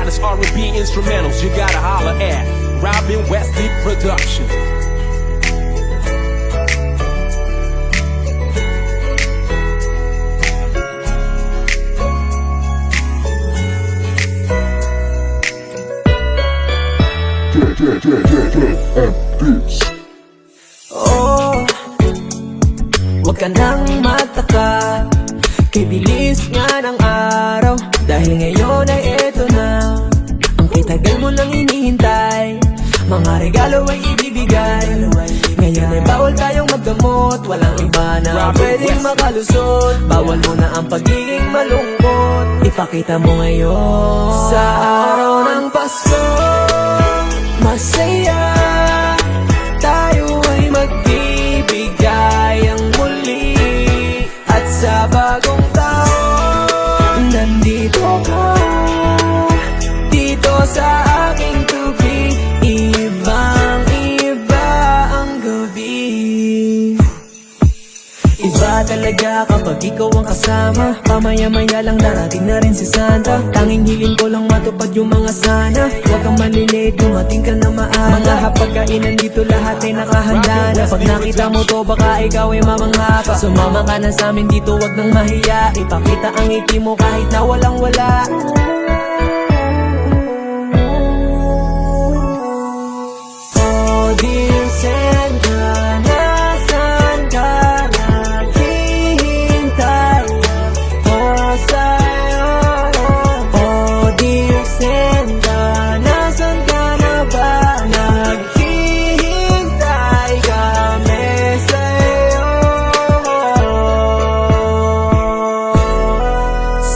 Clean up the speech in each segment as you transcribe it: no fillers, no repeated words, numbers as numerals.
finest R&B instrumentals you gotta holler at Robin Wesley Production. Oh, wag ka nang mataka, kay bilis nga ng araw. Dahil ngayon ay eto na, ang kitagal mo lang hinihintay. Mga regalo ay ibibigay. Ngayon ay bawal tayong magdamot, walang iba na pwedeng makalusot. Bawal mo na ang pagiging malungkot, ipakita mo ngayon. Sa araw ng Pasko, masaya tayo ay magbibigay ang muli. At sa bagong taon, nandito ka, dito sa aking tubi. Ibang iba ang gabi. Iba talaga kapag ikaw ang kasama. Pamaya-maya lang darating na rin si Santa. Tanging hiling ko lang matupad yung mga sana. Huwag kang malilate, dumating ka na maaga. Mga hapagkainan dito lahat ay nakahanda na. Pag nakita mo to baka ikaw ay mamangha pa. Sumama ka na sa amin dito, wag nang mahiya. Ipakita ang ngiti mo kahit na walang wala. Oh dear Santa, nasaan ka? Naghihintay ako sa'yo. Oh dear Santa, nasaan ka na ba? Naghihintay kami sa'yo.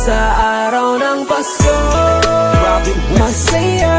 Sa araw ng Pasko, masaya